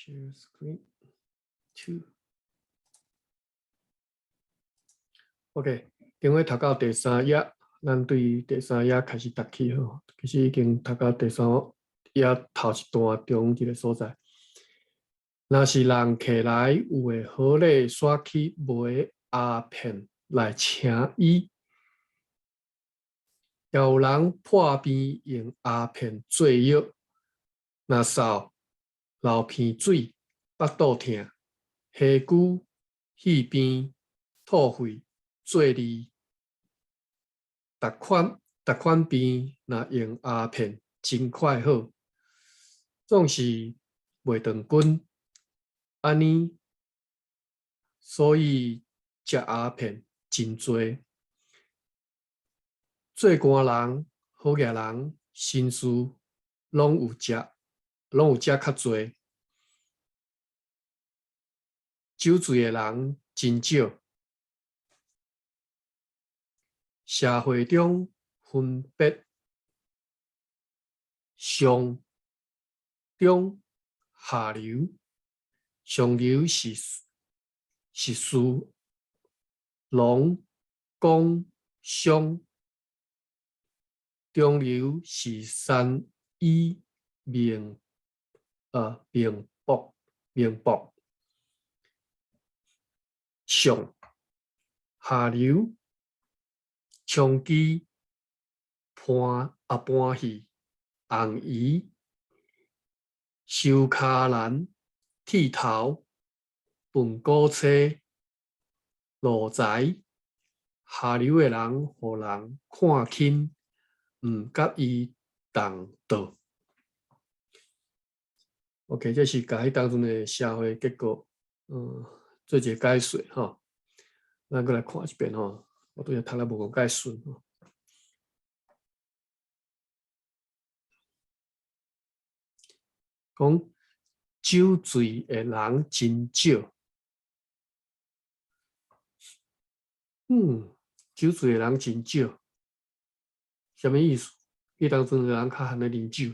Share screen two。OK， 顶回读到第3页，咱对第3页开始读起吼。其实已经读到第3页头一段中一个所在。若是人客来有诶好礼刷去买鸦片来请伊，也有人破病用鸦片做药，若扫流鼻水、腹肚痛、下骨、气病、吐血、做痢，逐款病若用鸦片真快好，总是袂长滚。安尼，所以食鸦片真多。做官人、好业人、绅士拢有食较多。酒醉的人真少。社会中分别上中下流，上流是士、农、工、商，中流是三医、民博，上下流长期搬戏、红衣、收卡兰、剃头、分股车、路财，下流的人，互人看轻，毋甲伊同道。OK， 这是甲迄当中的社会结构，做一个解说吼。咱过来看一遍吼，我拄则读了无讲介顺吼。讲酒醉的人真少。酒醉的人真少，什么意思？迄当中的人较罕咧啉酒。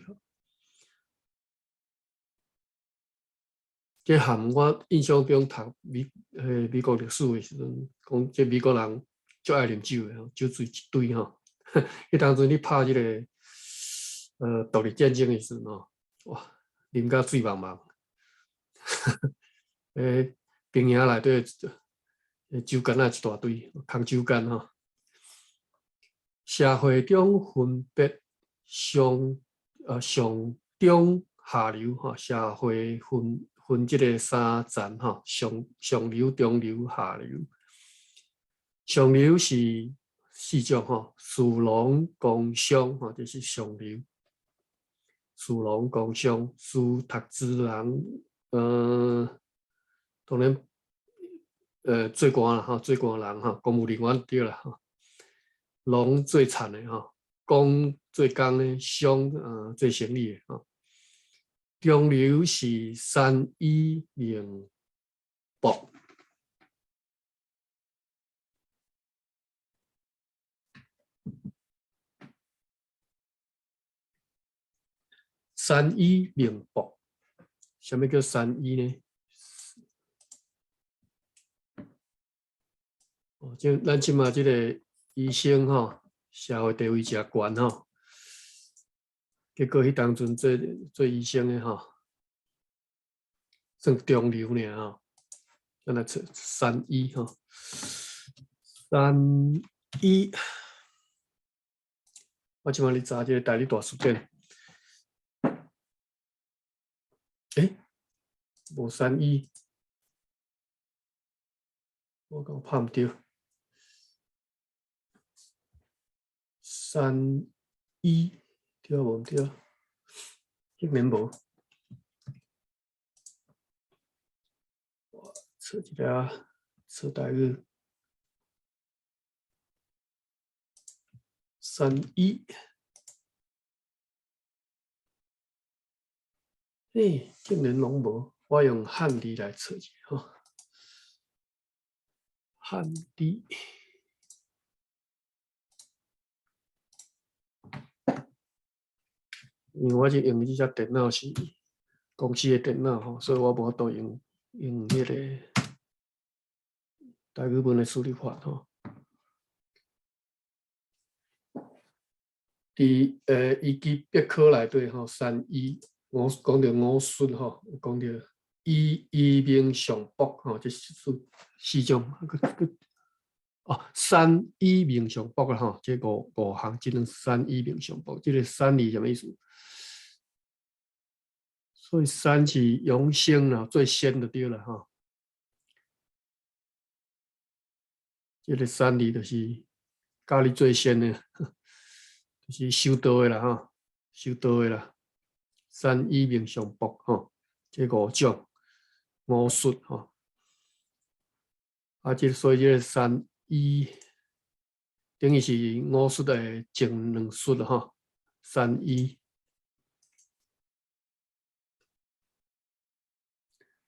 这含我印象中读美国历史的时阵，讲这美国人最爱啉酒的，酒醉一堆吼。迄当阵你拍这个独立战争的时阵吼，哇，啉甲醉茫茫。兵营内底酒干仔一大堆，空酒干吼。社会中分别上中下流吼，社会分这个三层吼，上流、中流、下流。上流是4种吼，士、农、工、商吼，这是上流。士、农、工、商，士读书人，当然，做官啦吼，做官人吼，公务人员对啦吼。农做田的吼，工做工的，商做生意的吼。中流是三医民博。三医民博，什么叫三医呢？咱即马这个医生吼，社会地位真悬吼。结果迄当阵做医生的吼，算中流尔吼。咱来找三医吼，三医，我即马咧查这个大理大书典。无三医，我讲拍毋着。三医对无毋对？竟然无。我找一下找台语。三医，竟然拢无。我用汉字来找者吼。汉字。因为我用这只电脑是公司的电脑吼，所以我无法度用迄个台语文的处理法吼。伫伊基必考内底吼，3我讲到五术吼，讲到一名上博吼，这四种三一名上博啦吼，这五项只能三一名上博，这个三字什么意思？所以三是永生啦，最先的对了哈。这个三字就是教你最先的，就是修道的啦哈，修道的啦。三一名上博哈，这五种五术哈。所以这个三一等于是五术的前两术了哈，三一。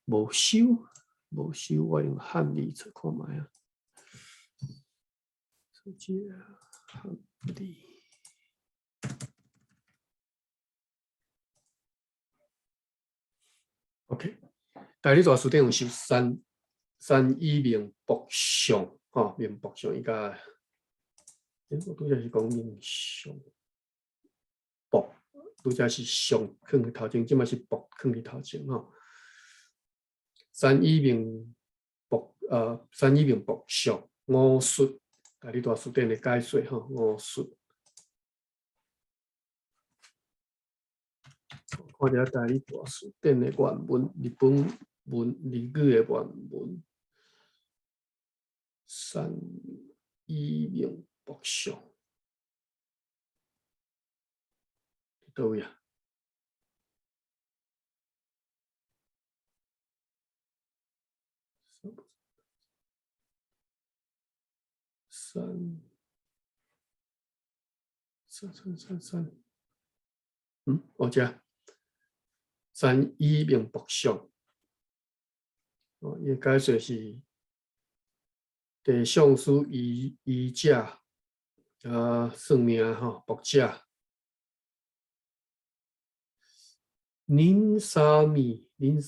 无修，我用汉字出看卖啊。这汉字 ，OK。大理大书店有修三一名博相，吼，名博相伊个，我拄则是讲名相博，拄则是相放伫头前，即嘛是博放伫头前吼。三一名博相五术，大理大书店的解说吼，五术。看一下大理大书店的原文，日语的原文，三一名博相，倒位啊？三，我这三一名博相，伊解说是地相师医者，算命吼，博者，恁三米应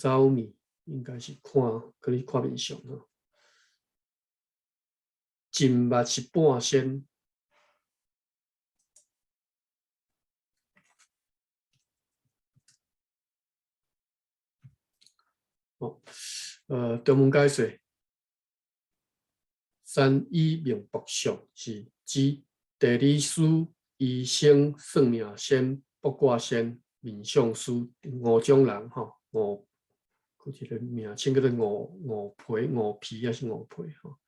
该是可能看面相吼，金目是半仙。中文解说，三一名博相是指地理师、医生、算命先、卜卦先、面相师五种人吼，一个名称叫做五皮还是五皮吼？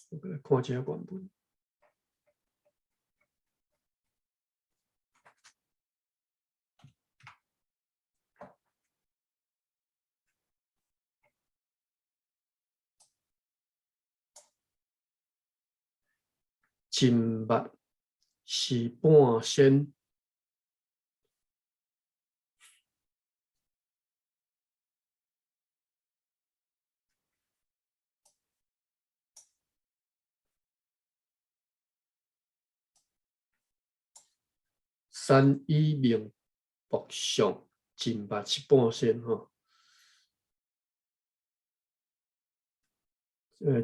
我来看一下原文。金目是半仙，三一名博相，金目是半仙吼。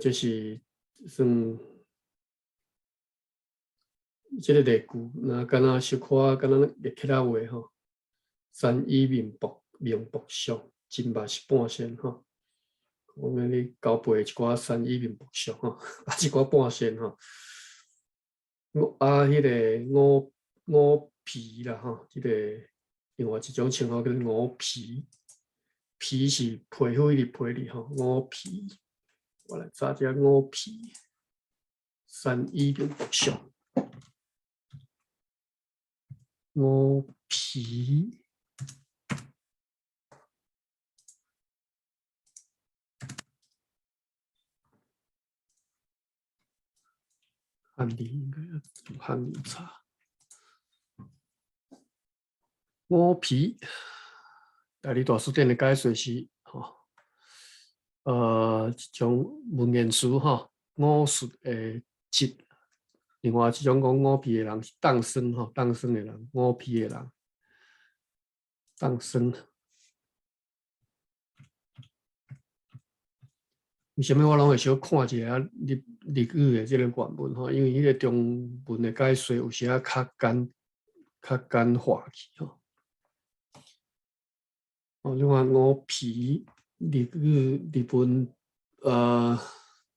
这是算。这个例句，那敢若小可敢若列起来话吼，三一名博相，金目是半仙吼。我们你交背一寡三一名博相吼，一寡半仙吼。迄个五皮啦吼，这个另外一种称号叫五皮，皮是皮肤的皮哩吼，五皮。我来查一下五皮，三一名博相。五皮，汉字应该要用汉字查。五皮，大理大书店的解说是吼，一种文言词吼，五术的节。另外一种讲五皮的人是当生吼，当生的人，五皮的人。当升。为什么我拢会小看一下日语的这个原文吼？因为迄个中文的解说有时较简化去吼。哦，你看五皮日本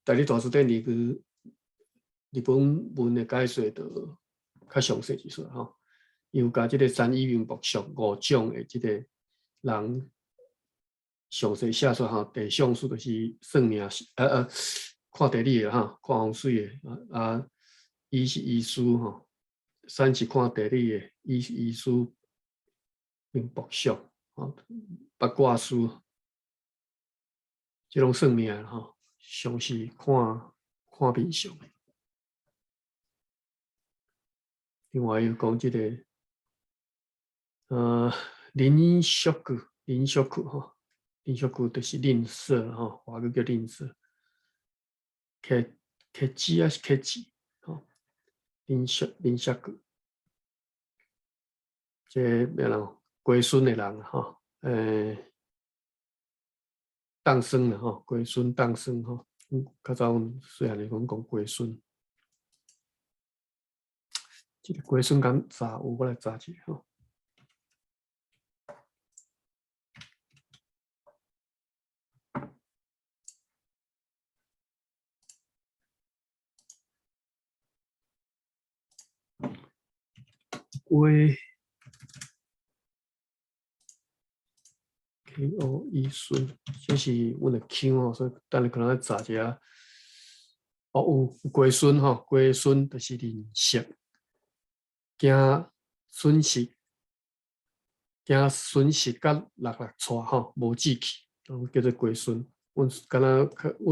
大日大字典日本文的解说就较详细一些吼。有甲即个三一名目属5种的即个人。详细写出吼，第上数就是算命看地理的哈，看风水的医是医师吼，三是看地理的医是医师，命卜属吼，八卦师，即种算命的吼，详细看面相。另外又讲即个邻俗吼。吝啬句就是吝啬吼，华语叫吝啬。客气还是客气吼？吝啬句，即咩人龟孙的人吼，当孙啦吼，龟孙当孙吼，较早虽然你讲龟孙，即个龟孙敢查有，我来查一下吼。龟 KOE 孙，这是阮的 Q 哦，所以等下可能要查一下。哦，有龟孙吼，龟孙就是吝啬，惊损失，惊损失甲落错吼，无志气，叫做龟孙。阮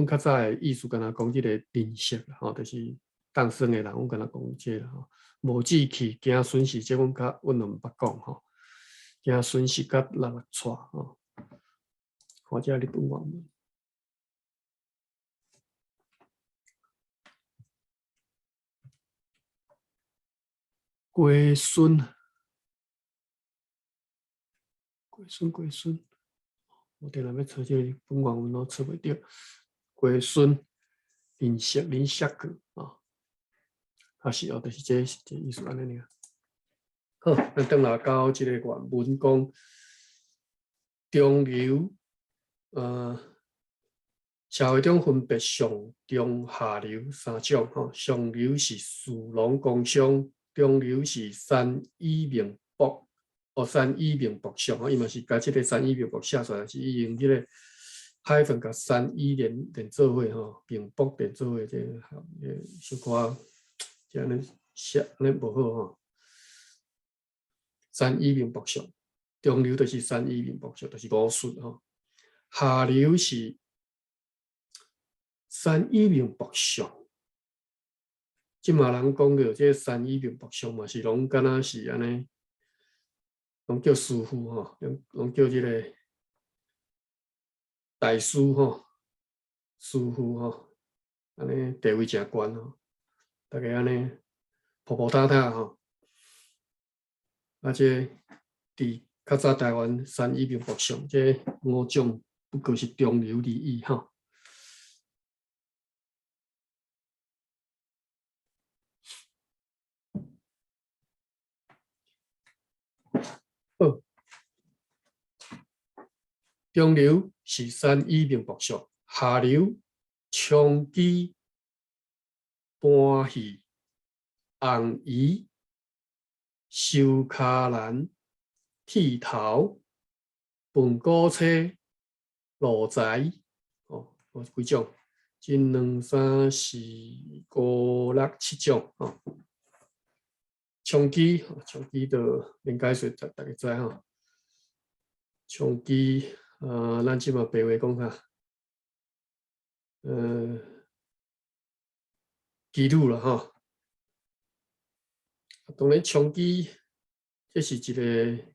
较早的意思，敢若讲即个吝啬吼，就是当生的人，阮敢若讲即个吼，无志气，惊损失，即阮就毋捌讲吼，惊损失甲落错吼。看一下日本原文。龟孙，我定来要找这个日本原文，我找袂到。龟孙，吝啬句啊，啊是哦，就是这意思安尼尔。好，咱转来到这个原文讲，中流，社会中分别上中下流三种吼，上流是士农工商，中流是三医名博，三医名博上吼，伊嘛是甲即个三医名博写出来，是用即个海分甲三医连做伙吼，名博连做伙，这小可即安尼写安尼无好吼。三医名博上，中流就是三医名博上，就是五术吼，下流是三医名博上，即嘛人讲着这三医名博上嘛，是拢敢若是安尼，拢叫师傅吼，拢叫即个大师吼，师傅吼，安尼地位诚悬吼，大家安尼普塔吼，啊这伫较早台湾三医名博上，这5种不过是中流而已吼。好，中流是三医名博上，下流长期搬戏、红衣、收卡兰、剃头、分股车、路财，哦，几种？1、2、3、4、5、6、7种哦。长期就连解说大家知吼。长期，咱即嘛白话讲啥？记录了吼。当然，长期这是一个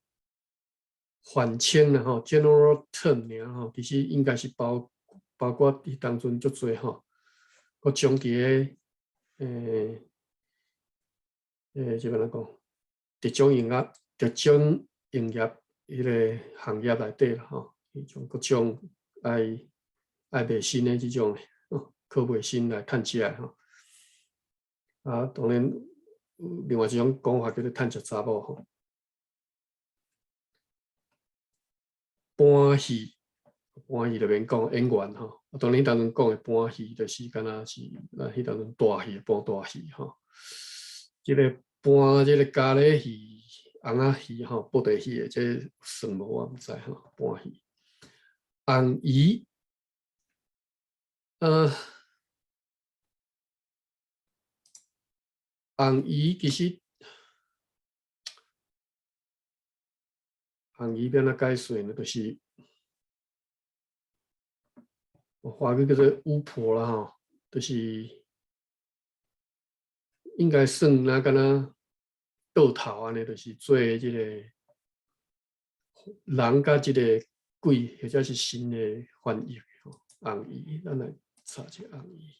反称啦吼 ，general term 尔吼，其实应该是包括伫当中足侪吼，个长期诶，即个怎讲？特种营业迄个行业内底啦吼，迄种各种爱卖身的即种靠卖身来趁食吼。啊，当然另外一种讲法叫做趁食查某吼。搬戏就免讲演员吼，当然当中讲的搬戏就是敢若是迄当中大戏搬大戏吼。即个搬即个咖喱戏、红仔戏吼、布袋戏的，这算无我毋知吼。搬戏，红姨，红姨其实红姨要哪解释呢？就是华语叫做巫婆啦吼，就是应该算那敢若倒头安尼，就是做即个人甲即个鬼或者是神的翻译吼。红姨，咱来查一下红姨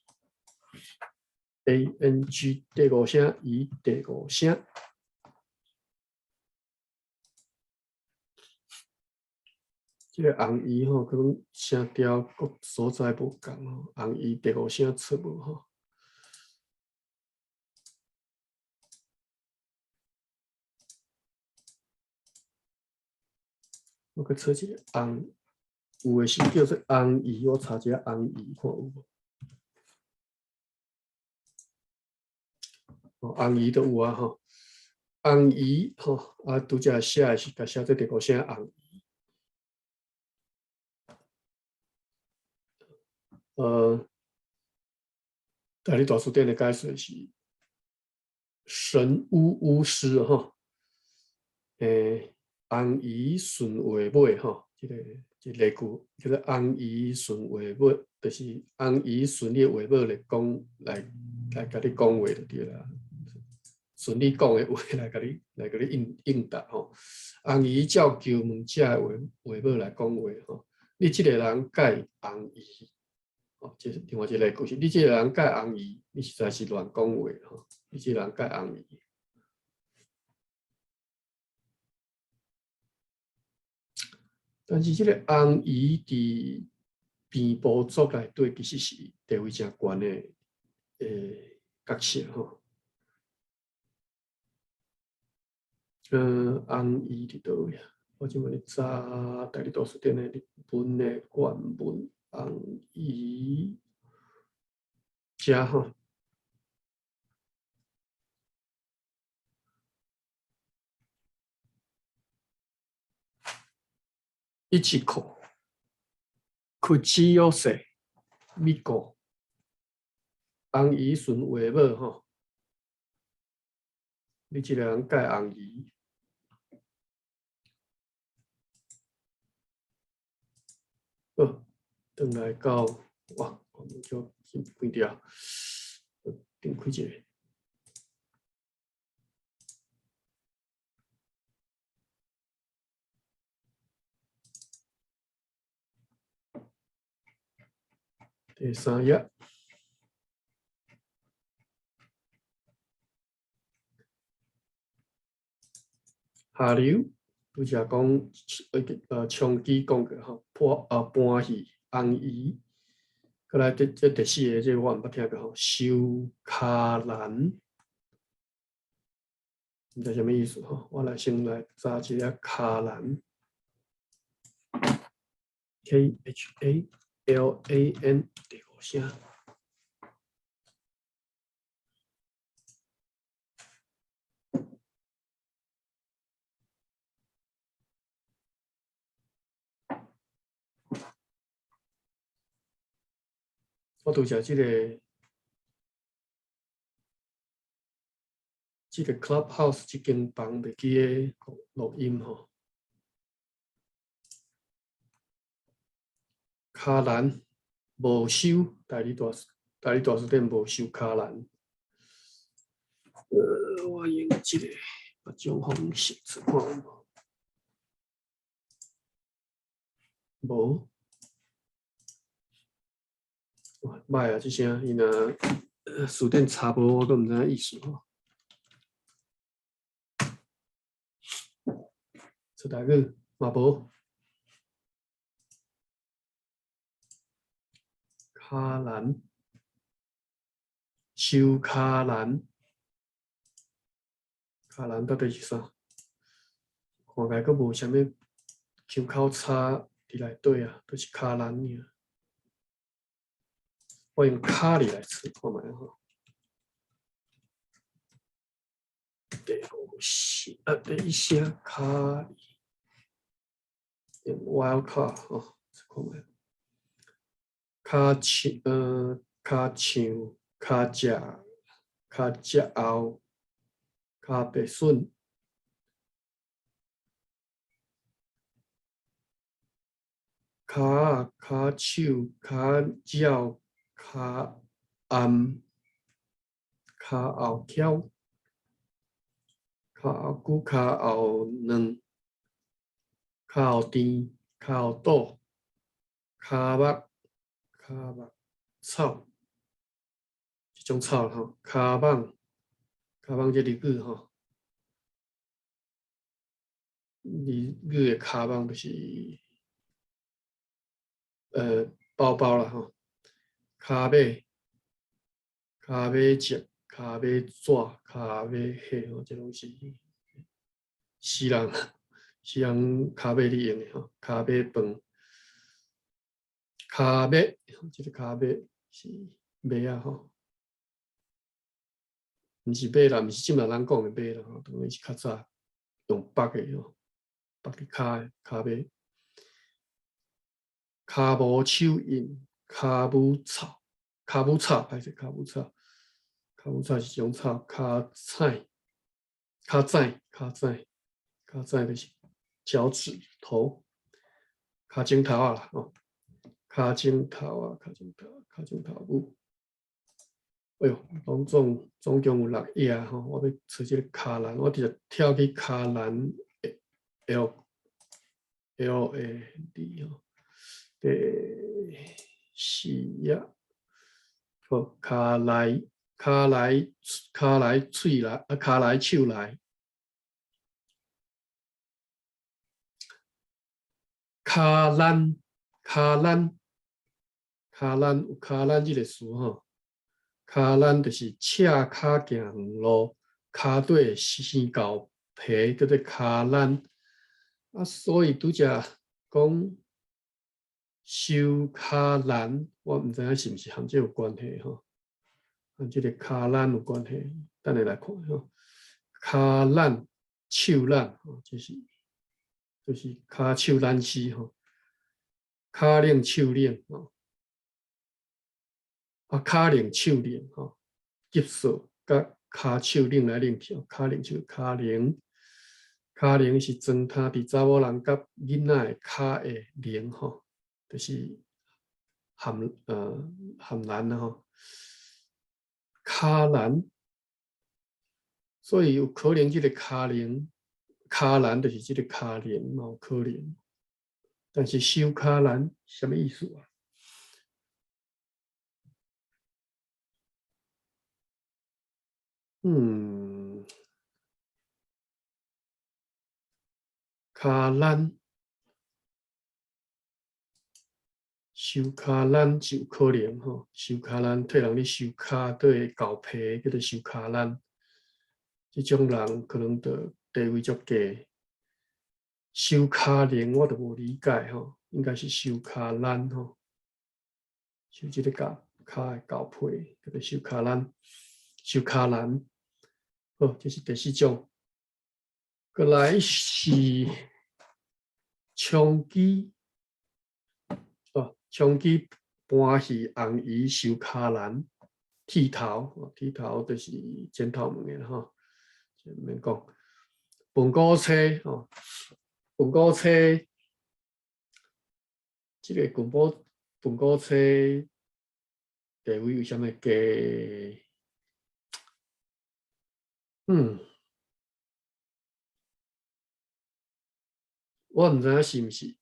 ，ANG 第五声，姨第五声。即个红姨吼，可能声调各所在无共吼。红姨第五声出无吼。我去找一个红，有的是叫做红姨，我查一下红姨看有无。哦，红姨都有啊吼。红姨吼，啊，拄则写的是甲写做第五声红姨。大理大书店的解说是神巫师吼，红姨顺话尾吼，这个句叫做红姨顺话尾，就是红姨顺你话尾来讲，来甲你讲话就对啦。顺你讲的话来甲你应答吼。红姨照求问者的话尾来讲话吼，你这个人改红姨。哦，这是另外一个故事。你这个人改红姨，你实在是乱讲话吼！你这个人改红姨，但是这个红姨伫编部族内底其实是地位真悬的角色吼。红姨伫倒位啊？我即摆咧查大理图书店的日本的原文红姨。遮吼，一起口，口要塞，咪个，红姨顺话尾吼，你这个人改红姨，转来到哇，我们就先关掉，点开一个。第三页，下流，拄则讲长期讲过吼，搬戏红姨，过来第四个，这我毋捌听过吼，收卡兰，毋知啥物意思吼，我来先来查一下卡兰 ，KHALAN 第五声。我拄则这个 Clubhouse 这间房袂记个录音吼，卡兰无收，大理大书店无收卡兰。我用这个别种方式出看无？无。歹啊！这声伊若书店查无，我都毋知影意思吼。出大个嘛无。卡兰，收卡兰，卡兰到底是啥？看起来佫无啥物腔口差伫内底啊，都是卡兰尔。我用卡里来测看卖吼。等一下，卡里用 wild 卡吼，看卖。卡枪卡枪，卡食，卡食后，卡白笋。卡卡手卡脚卡暗卡后翘卡后骨卡后软卡后甜卡后倒卡目草这种草吼卡蠓这字句吼字句的卡蠓就是包包啦吼卡尾折卡尾纸卡尾血吼这拢是死人卡尾咧用的吼卡尾饭卡尾这个卡尾是马啊吼毋是马啦毋是即马人讲的马啦吼当然是较早用绑的吼绑伫骹的卡尾卡无手印卡母草歹势卡母草是种草卡仔就是脚趾头卡指头啊啦吼卡指头母哎哟总共有6页吼我要找这个卡兰我直接跳去卡兰 L A D 吼第4页好卡来喙来卡来手来卡兰有卡兰这个词吼，卡兰就是赤脚行路，骹底生厚皮叫做卡兰啊，所以拄则讲收卡兰，我毋知影是毋是和这有关系吼，和这个卡兰有关系，等下来看吼，卡兰手烂吼，就是骹手烂丝吼，骹冷手冷吼。啊，骹冷手冷吼，急速甲骹手冷来冷去，骹冷手骹冷是装他伫查某人甲囡仔的骹的冷吼，就是含蓝啦吼，骹蓝，所以有可能这个骹蓝就是这个骹冷嘛，有可能，但是收骹蓝什么意思啊？卡兰收卡兰就有可能吼，收卡兰替人咧收骹对厚皮叫做收卡兰，这种人可能的地位足低。收卡兰我都无理解吼，应该是收卡兰吼，收这个骹的厚皮叫做收卡兰，收卡兰。好，这是第4种。过来是枪击，枪击搬去红鱼收卡兰，剃头就是剪头毛的吼，就免讲。饭锅车吼，饭锅车，这个饭锅车地位为什么低？我毋知影是毋是，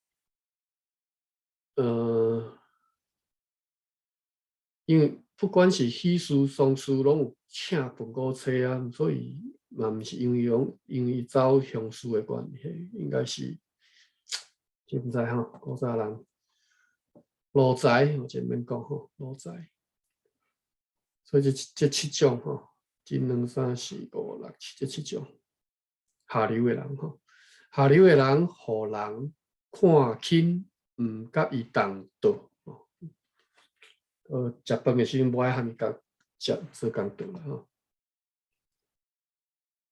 因为不管是喜事丧事，拢有请饭锅车啊，所以嘛毋是因为走乡事的关系，应该是就毋知吼，古早人路财，我前面讲吼，路财。所以这七种吼，一、二、三、四、五、六、七，这七种下流的人吼，下流的人，互人看轻，毋甲伊同道。食饭的时阵，无爱和伊共食做共道啦吼。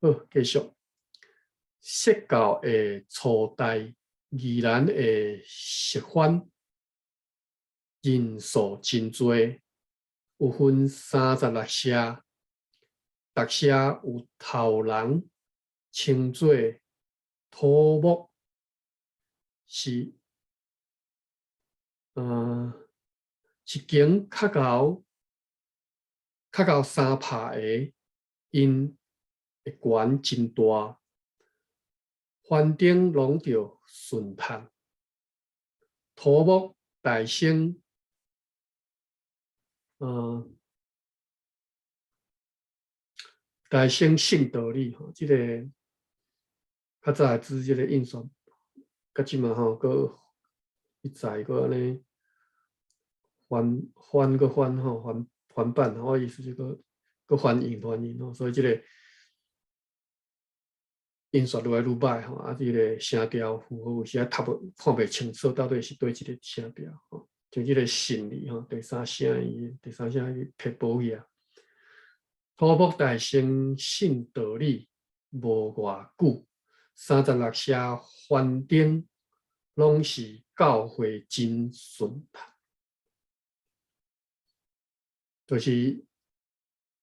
好，继续。佛教的初代，宜兰的释反人数真多，有分36社，逐社有头人称作土木，是一间较高3拍的，因会悬真大，环顶拢着顺炭，土木大生，大生性道理吼，这个较早指这个印刷，甲即嘛吼，搁一再搁安尼翻吼，翻版，我意思是搁翻印吼，所以这个印刷愈来愈歹吼，啊，这个声调符合有时读看袂清楚，到底是对一个声调吼，像这个信里吼，第三声伊撇保去啊。土木大生信道理无偌久，36社环顶拢是教会真顺畅，就是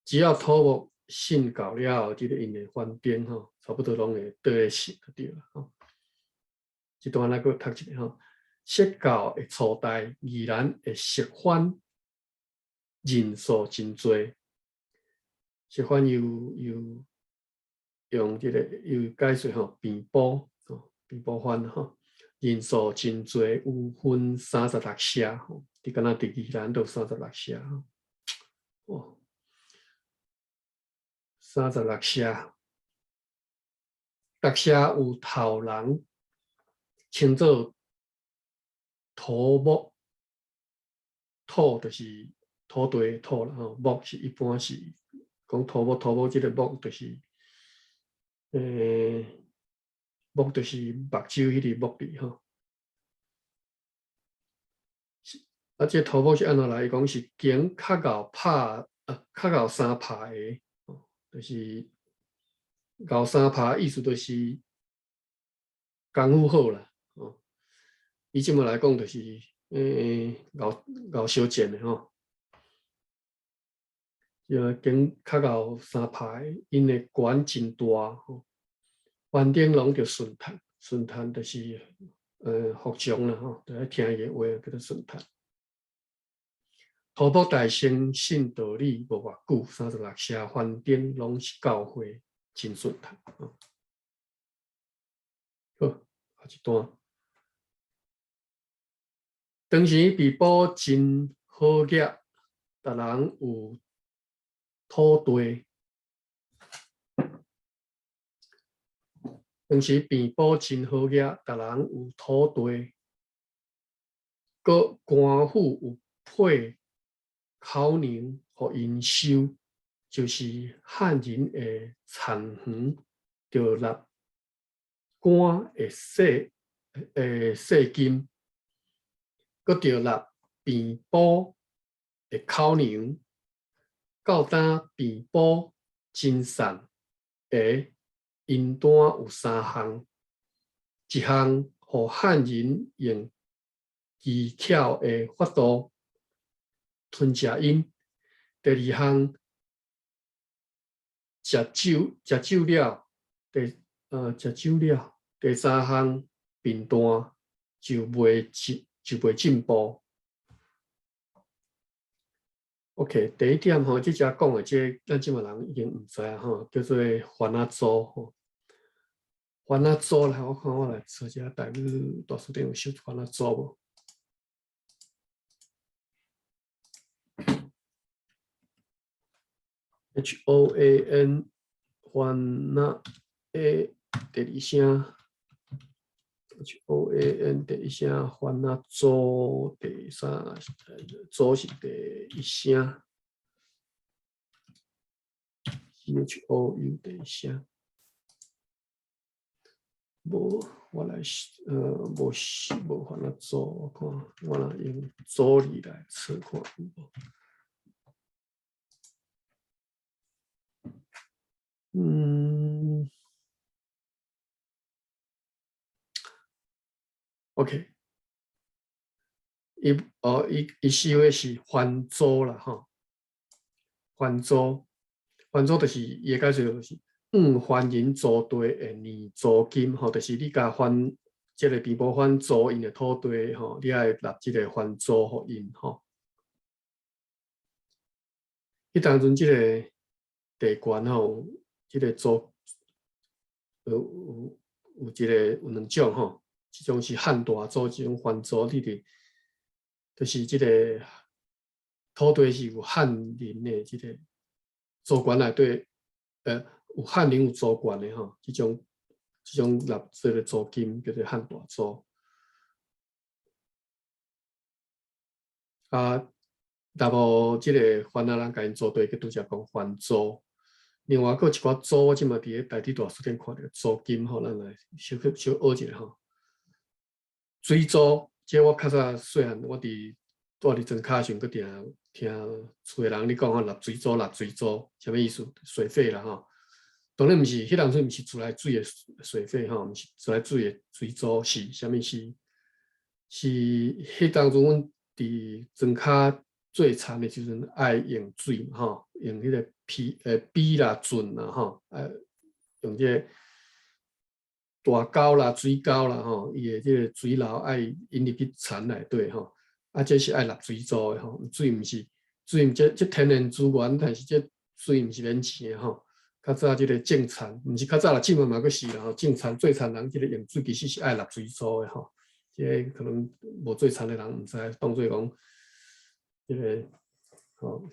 只要土木信到了后，这个因的环顶吼，差不多拢会倒来信就对了吼。这段来个读一下吼，佛教的初代，宜兰的释反人数真多。释反又用这个又解说吼，变补吼，变补反吼，人数真多，有分36社吼，你敢若伫宜兰都36社吼，哦，36社，逐社有头人称作土木，土就是土地土啦吼，木是一般是讲土木这个木就是。木就是目睭迄个木字吼，啊，这土木是安怎来？讲是经较厚3拍的，就是厚3拍，意思就是功夫好啦，哦，伊即么来讲就是厚小件的吼，经较厚3拍，因的管真大吼。环顶拢着顺炭，顺炭就是服从啦吼，就爱听伊的话叫做顺炭。土木大生信道理无偌久，36社环顶拢是教会真顺炭。好，下一段。当时被保真好业，逐人有土地。当时变保真好业，逐人有土地，搁官府有配考宁互因收，就是汉人的产园，着纳官的税金，搁着纳变保的考宁，到当变保真善的。因单有3项，一项互汉人用技巧的法度吞食因；第2项食酒了，食酒了；第3项变单就袂进步。OK， 第一点吼，即只讲的这咱即嘛人已经毋知啊吼，叫做番仔组吼。番仔组啦，我看我来找一下台语大书店有写番仔组无 ？HOAN 番仔 A 第2声 HOAN 第一声，番啊组第三，组是第一声，CHOU 第一声。无，我来无番啊组，我看我来用组字来测看有无。OK， 伊视为是番组啦，吼，番组就是伊个解释就是番银组地的年租金，吼，就是你甲番即个平埔番租因的土地，吼，你爱纳即个番租互因，吼。迄当阵即个地权吼，即个租有有两种吼，一种是汉大租，一种番租，你哋就是即个土地是有汉人的即个租权内底，有汉人有租权的吼，即种纳这个租金叫做汉大租。啊，若无即个番仔人甲因租地，佮拄则讲番租。另外，佫有一寡租，我即马伫咧台地大书店看到租金吼，咱来小学一下吼。水租，即我较早细汉，我伫住伫庄卡时，佫听厝诶人咧讲吼，纳水租，啥物意思？水费啦吼。当然毋是，迄当阵毋是自来水诶水费吼，毋是自来水诶水租，是啥物是？是迄当阵阮伫庄卡最惨诶时阵，爱用水吼，用迄个鳖啦、船啦吼，用即个大沟啦、水沟啦吼，伊诶即个水流爱引入去田内底吼，啊，这是爱纳水租诶吼，水毋是水，即天然资源，但是即水毋是免钱诶吼。较早即个种田，毋是较早啦，即嘛佫是啦吼，种田最田人即个用水其实是爱纳水租诶吼。即个可能无最田诶人毋知，当做讲即个吼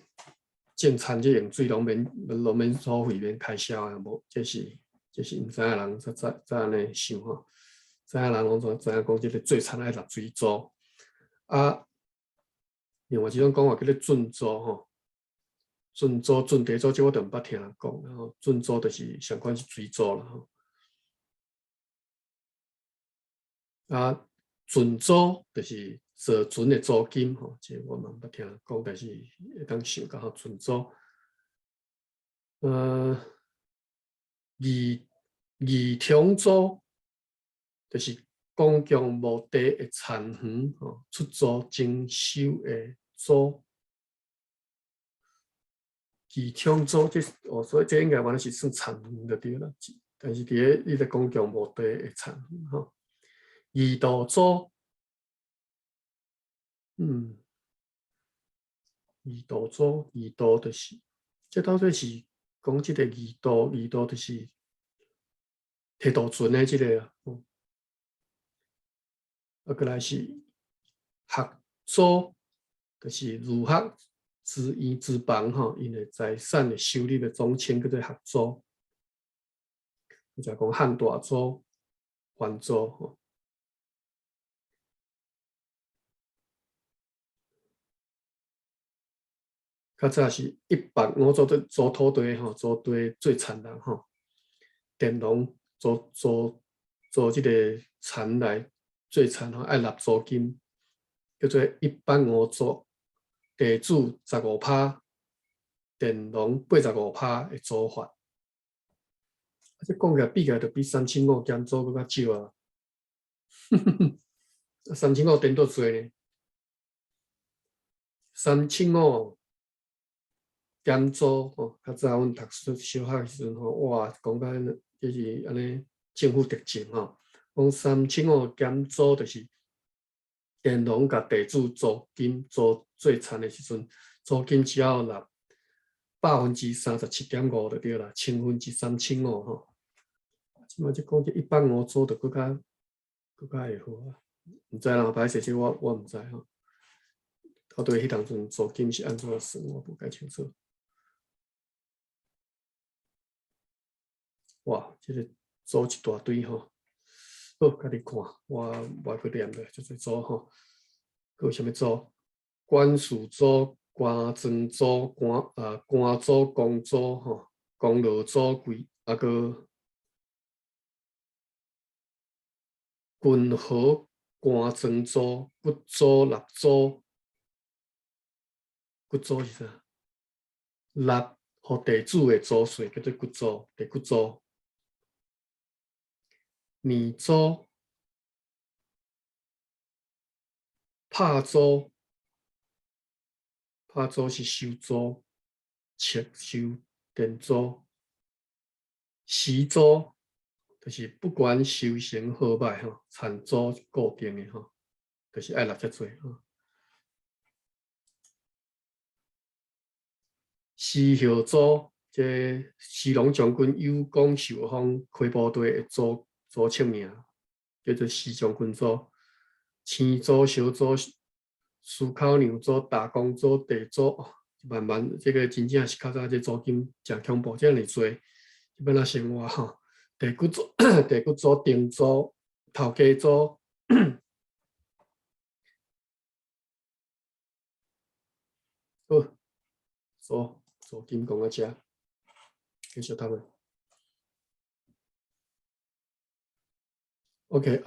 种田即用水拢免收费、免开销诶，无这是毋知影人才安尼想吼。知影人拢知影讲即个最田爱纳水租啊。另外一种讲法叫做准租吼。准地租，即我就毋捌听人讲，然后准租就是相关是水租啦吼。啊，准租就是坐船的租金吼，即我嘛毋捌听人讲，但是会当想到吼准租。儿童租就是公共墓地的残垣吼，出租征收的租。儿童租所以这应该完全是算残垣就对啦，但是伫咧你个公共墓地的残垣吼。二度租，二度就是，这到底是讲即个二度就是铁道船的即个啊，过来是学租，就是儒学资院资房吼，因的财产的收入的总称叫做学租，或者讲汉大租、番租吼。较早是150租土地吼，租地最田人吼，佃农租即个田来最田吼，爱纳租金，叫做150租，地主15%，佃农85%的租法。这讲起来比起来，就比3500减租搁较少啊！3500顶多多呢，3500减租吼，较早阮读书小学时阵吼，哇，讲到就是安尼政府特政吼，讲3500减租就是佃农甲地主租金租最惨的时阵，租金只要纳37.5%就对啦，3500%吼。即摆即讲这150租就搁较会好啊，毋知啦，歹势，这我毋知吼。到底迄当阵租金是安怎算，我无解清楚。哇，这个租一大堆吼，好，家己看，我去念的，就是组吼，有啥物组？管事组、官庄组、官组、公组吼、公路组规，个军河官庄组、骨组、蜡组、骨组是啥？蜡互地主的组税叫做骨组，地骨组。年组、拍组。拍租是收租、切收、电租、时租，就是不管修行好歹吼，产租固定的吼，就是爱纳遮多吼。时效租，即西龙将军有功受封开部队的租册名，叫做时将军租。青租、小租、思考牛租、打工租、地租。慢慢，这个真正是较早这租金真恐怖，这样多，一般啊生活吼，地骨租、地骨租、店租、头家租，好，租金讲到这，继续讨论。OK，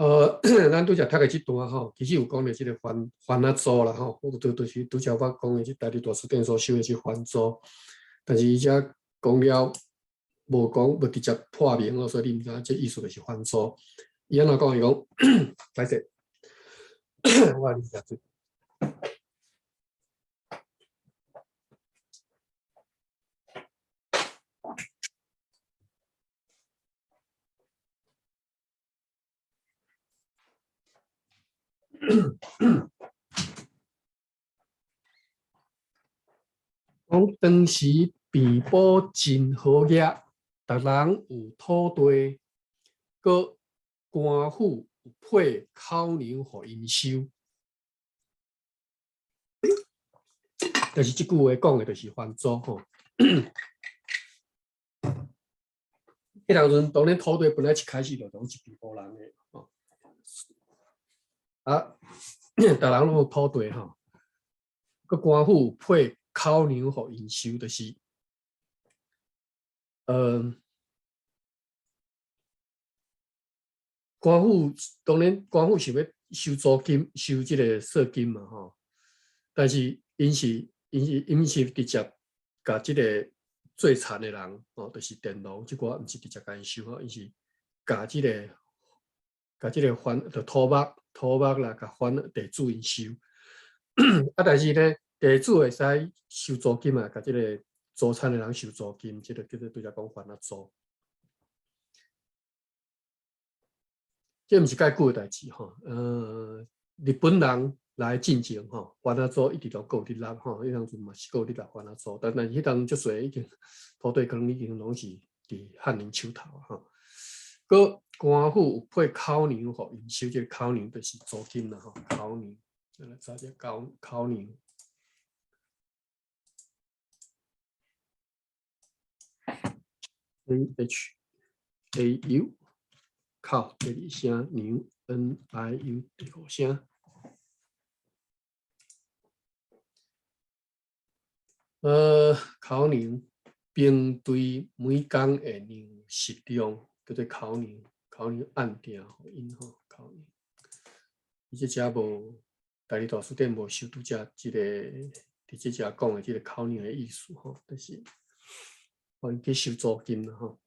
咱拄则读的这段吼，其实有讲到这个番啊租啦吼，就是拄则我讲的这大理大书店所收的这番租，但是伊遮讲了无直接破明咯，所以你毋知这意思就是番租。伊安怎讲？伊讲，歹势，我理解。讲当时变保真好业，逐人有土地，佮官府有配口粮互因收。就是即句话讲的，就是番租吼。迄当阵当然土地本来一开始就拢是变保人的吼，逐人拢有土地吼，佮官府有配口粮互因收，就是官府当然官府想要收租金、收即个税金嘛吼，但是因是直接甲即个做田的人哦，就是佃农，即寡毋是直接甲因收吼，因是甲即个番就土木啦，甲番地主因收。但是呢，地主会使收租金啊，甲即个租产的人收租金，即个叫做对来讲番啊租。这毋是介久的代志吼，日本人来进前吼，番仔组一直都有伫立吼，迄当阵嘛是有伫立番仔组，但迄当足侪已经土地可能已经拢是伫汉人手头吼。个官府有配口粮互因收，这口粮就是租金啦吼，口粮，咱来查者口粮。NHAU 靠第二声牛 NIU 第五声。口粮并对每工的粮食量叫做口粮，口粮按定互因吼口粮。伊即遮无大理大书店无收拄则即个伫即遮讲的即个口粮的意思吼，就是互因去收租金啦吼。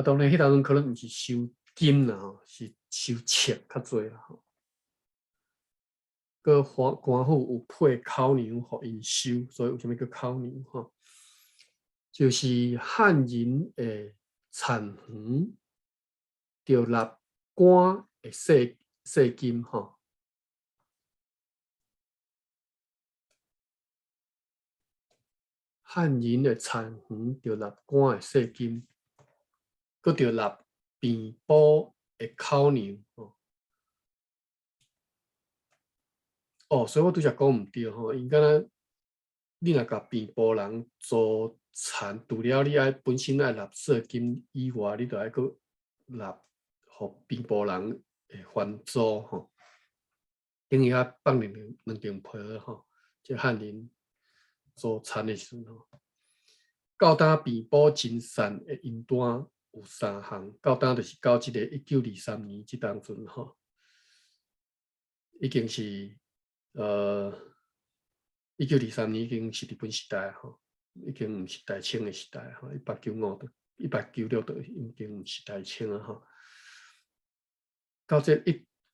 当然，迄当阵可能毋是收金啦吼，是收钱较侪啦吼。个官府有配口粮互因收，所以为什么叫口粮吼？就是汉人的田园着纳官的税金吼。汉人的田园着纳官的税金，佮着纳便保的口粮吼。所以我拄则讲毋对吼，因敢若你若甲便保人租田，除了你爱本身爱纳税金以外，你着爱佮纳互边部人会还租吼，等于遐放两张皮吼，即汉人做田的时阵吼，到当边部真善的因端有3项，到当就是到即个1923年即当阵吼，已经是1923年已经是日本时代吼，已经毋是大清的时代吼，1895到1896都已经毋是大清啊吼。到这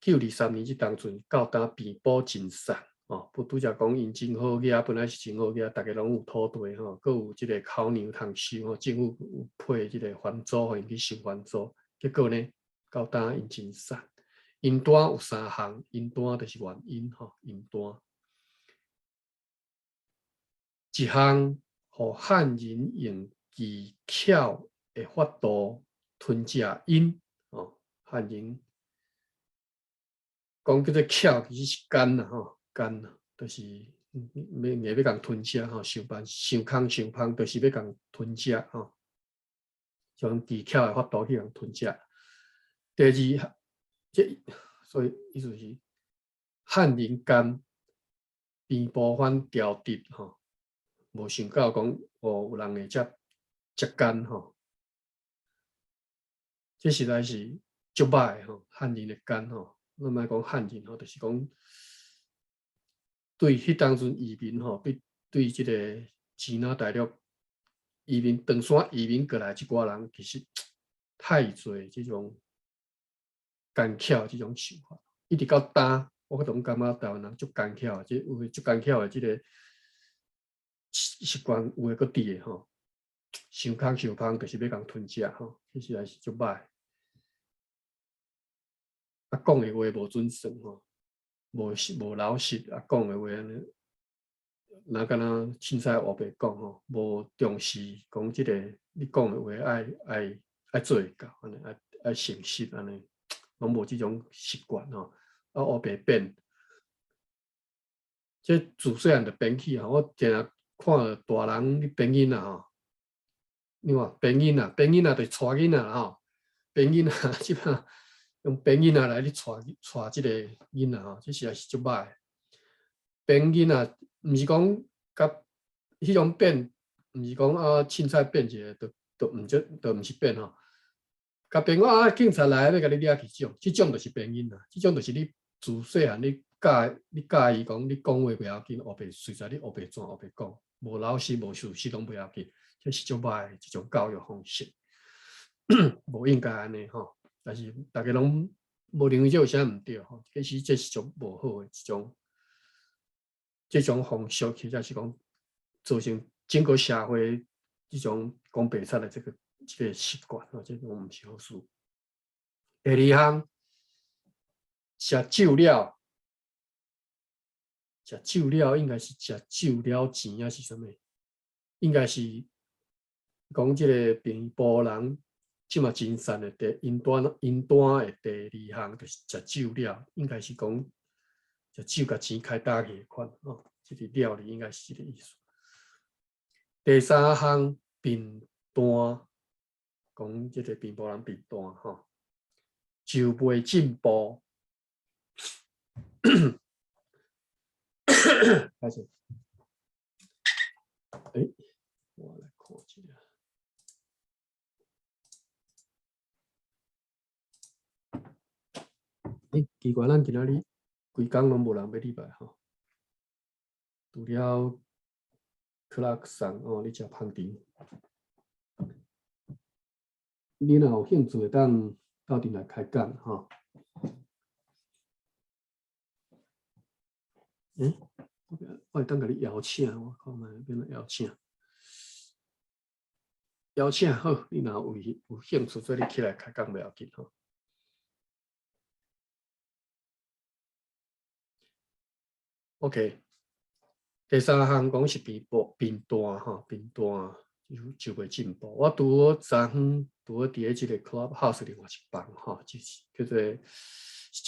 1923年即当阵，到当边部真善哦，不拄则讲因真好个，本来是真好个，大家拢有土地吼，佮有即个口粮通收吼，政府有配即个番租，互因去收番租。结果呢，到当因真善，因端有3项，因端就是原因吼，因端。一项互汉人用技巧的法度吞食因哦，汉人讲叫做巧，其实是奸啦吼，奸啦，就是要共吞食吼，想办想空想芳，就是要共吞食吼，用技巧的法度去共吞食。第二，所以意思是汉人奸，边部反调直吼。无想到讲，有人会遮奸吼，这实在是足歹吼，汉人的奸吼，咱莫讲汉人吼，就是讲对迄当阵移民吼，对即个支那大陆移民长山移民过来即寡人，其实太侪即种奸巧即种想法，一直到当，我总感觉台湾人足奸巧，即有足奸巧的即个习惯，有诶佫伫诶吼。想空想芳，就是要共吞食吼，其实也是足歹。啊，讲诶话无准算吼，无老实，啊，讲诶话安尼，若敢若凊彩黑白讲吼，无重视讲即个你讲诶话爱做会到，安尼爱诚实安尼，拢无即种习惯吼，啊黑白变。即自细汉就变起吼，我定定看大人咧变囡仔吼。你看，变囡仔，变囡仔就是带囡仔吼，变囡仔即摆用变囡仔来咧带即个囡仔吼，这实在是足歹。变囡仔毋是讲甲迄种变，毋是讲啊凊彩变一个，就毋是变吼。甲变讲啊，警察来要甲你掠去即种就是变囡仔，即种就是你自细汉你介意讲你讲话袂要紧，黑白随在你黑白转黑白讲，无老实无事实拢袂要紧。这是足歹一种教育方式，无应该安尼吼。但是大家拢无认为这有啥毋对吼，其实这是种无好诶这种方式，其实是讲造成整个社会这种讲白贼的这个习惯啊，这种毋是好事。第二项，食酒了，食酒了应该是食酒了钱还是啥物？应该是。讲即个平埔人，即嘛真善的因端的第2项就是食酒了，应该是讲食酒甲钱开打去款哦，即个料理应该是这个意思。第3项便当，讲即个平埔人便当吼，就袂进步。开始，我来看一下。奇怪，咱今仔日规工拢无人要礼拜吼，除了克拉克桑哦，你食芳甜，你若有兴趣，当到阵来开讲吼。我会当甲你邀请，我看卖变做邀请，邀请好，你若有兴趣，做你起来开讲袂要紧吼。OK， 第3项讲是便当吼，便当就袂进步。我拄好昨昏拄好伫咧即个 Clubhouse 另外一帮吼，就是叫做一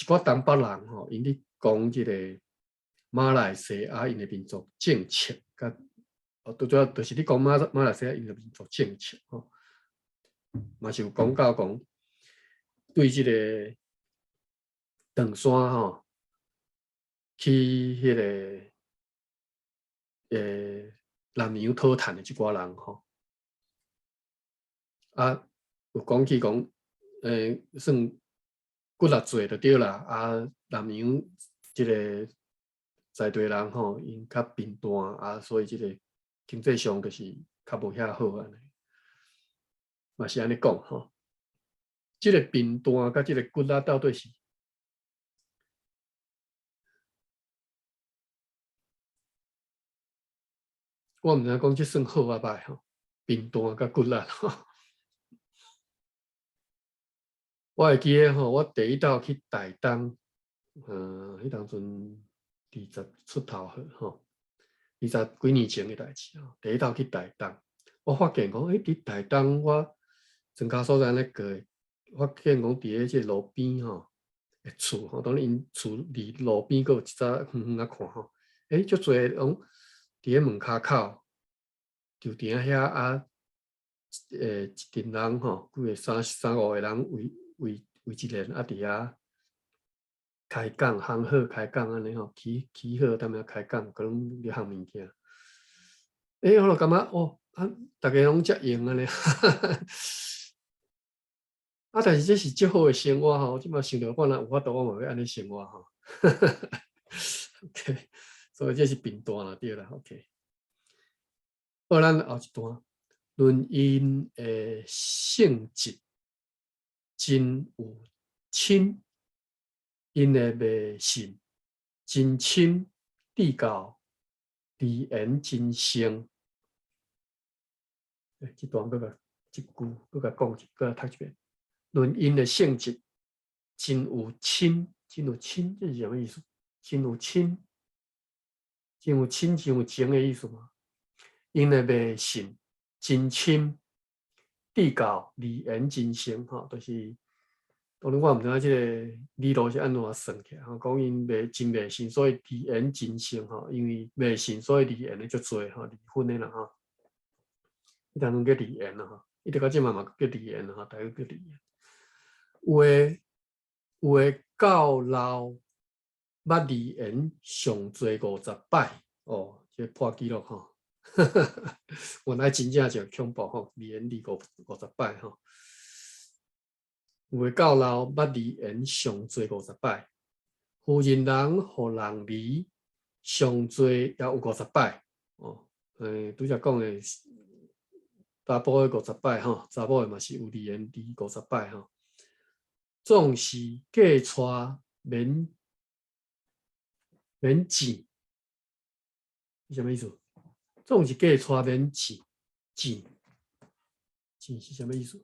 寡东北人吼，因咧讲即个马来西亚因的民族政策，甲拄主要就是你讲马来西亚因的民族政策吼，嘛是有讲到讲对这个长山吼，去迄个南洋讨趁的即寡人吼，啊，有讲起讲，算骨力做就对啦，啊，南洋即个在地人吼，因较贫惰啊，所以即个经济上就是较无遐好安尼，嘛是安尼讲吼。即个贫惰甲即个骨力到底是？我毋知影讲即算好啊歹吼，贫惰甲骨力吼。我会记得吼，我第一道去台东，迄当阵20出头吼，20几年前的代志吼。第一道去台东，我发现讲，伫台东我庄家所在安尼过，发现讲伫咧即路边吼，厝吼，当然因厝离路边佫有一早远远啊看吼，足侪人伫咧门骹口，就伫咧遐啊，一群人吼，几个三五个人围一连啊，伫遐开讲、烘好开讲安尼吼，起好踮遐开讲，可能咧烘物件。我就感觉哦，逐个拢遮用安尼，但是这是足好诶生活吼，我即摆想着我若有法度，我嘛要安尼生活吼。OK， 所以这是贫惰啦，对啦 ，OK。好，咱后一段，论因诶性质真有亲，因诶迷信真深，地教离言真生。这段搁甲一句搁甲讲一，搁甲读一遍。论因诶性质真有亲，真有亲，这是什么意思？真有亲，真有亲，真有情的意思吗？因诶迷信真深，地教离言真生，吼，就是当然我毋知影即个理路是安怎算起来，吼，讲因真迷信，所以离言真生，吼，因为迷信，所以离言的足多，吼，离婚的啦，吼，伊当然叫离言啦，吼，伊直到即嘛叫离言啦，吼，大家叫离言。有诶到老捌离言上侪50摆，哦，这破纪录吼。原来真正就恐怖吼，离言离50摆吼。有诶到老捌离言上侪50摆，夫人人互人离上侪也有50摆，哦，拄则讲诶，查甫诶50摆吼，查某诶嘛是有离言离50摆吼。总是嫁娶免钱，是什么意思？总是嫁娶免钱，钱是什么意思？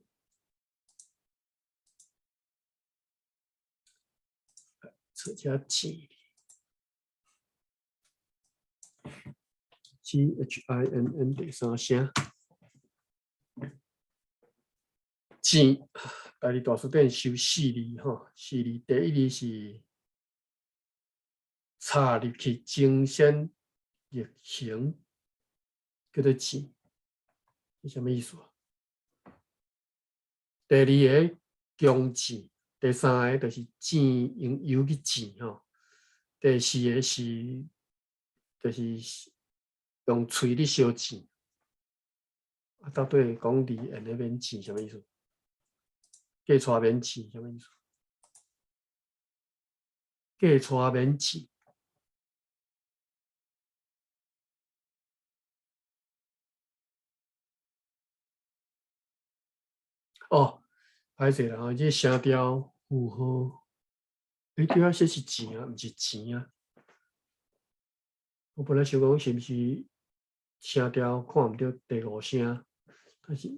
这加钱 ，GHINN 第三声，钱，家己大书典收4字吼，4字，第一字是插入去精神热情，叫做钱，是什么意思？第二个强钱，第三个就是钱用油去钱吼，第四个是就是用喙去烧钱。到底讲离言的免钱什么意思？嫁娶免钱什么意思？嫁娶免钱。哦，歹势啦，这声调符合。对啊，这是钱啊，毋是钱啊。我本来想讲是毋是声调看毋到第5声，但是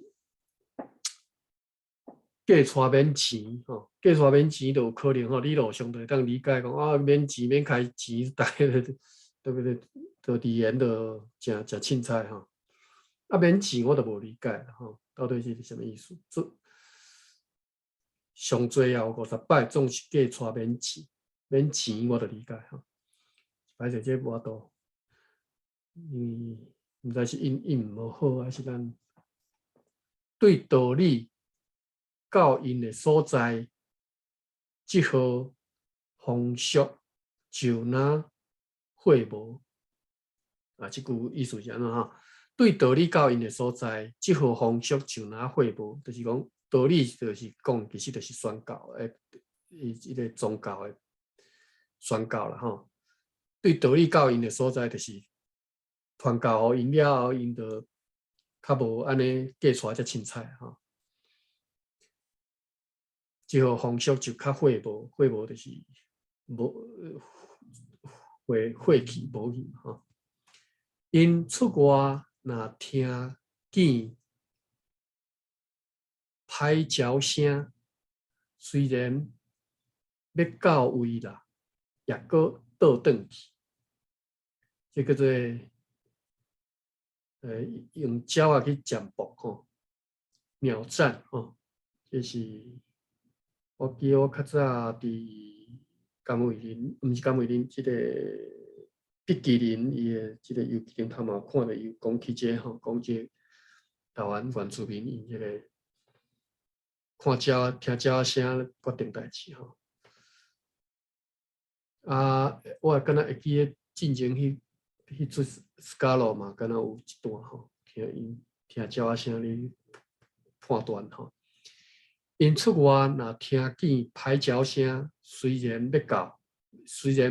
嫁娶免钱吼，嫁娶免钱就有可能吼，理路上就当理解讲啊，免钱免开钱，大家对不对？就离言就食凊彩吼。啊，免钱我都无理解吼，到底是什么意思？上最也有50摆，总是嫁娶免钱，免钱我都理解吼。歹势这无法度，因为毋知是因无好，还是咱对道理教因的所在即号风俗就那会无啊，即句意思是安怎哈？对道理教因的所在，即号风俗就那会无，就是讲道理就是讲，其实就是宣教诶，一个宗教诶宣教啦吼。对道理教因的所在，就是传教互因了后，因就较无安尼嫁出来遮凊彩吼。即号风俗就较火无，火无就是无火气无去吼。因出外若听见歹鸟声，虽然要到位啦，也搁倒转去。这叫做用鸟啊去占卜吼，鸟占吼，这是我记得我较早伫甘伟林，毋是甘伟林，即个碧麒麟伊的即个游记顶头嘛看着伊讲起这吼，讲这台湾原住民因迄个看鸟、听鸟声决定代志吼。啊，我敢若会记得进前迄出 Scalo 嘛，敢若有一段吼，听因听鸟声咧判断吼。因出外若听见歹鸟声，虽然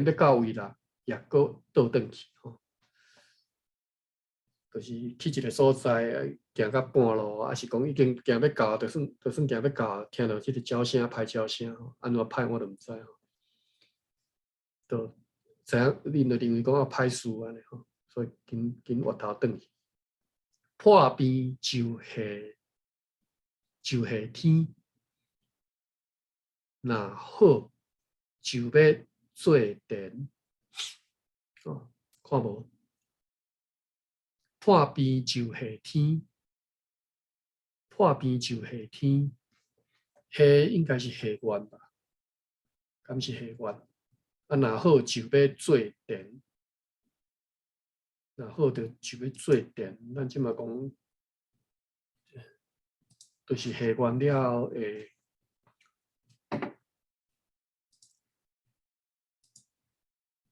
要到位啦，也搁倒转去吼。就是去一个所在，行到半路，还是讲已经行要到，就算行要到，听到即个鸟声、歹鸟声吼，安怎歹我都毋知吼。就知影，恁就认为讲歹事安尼吼，所以紧回头转去，破边就下天，若好就要做田。哦，看无？破边就下天，破边就下天，下应该是下愿吧？敢是下愿？啊，若好就要做田，若好就要做田。咱即嘛讲，就是下愿了诶。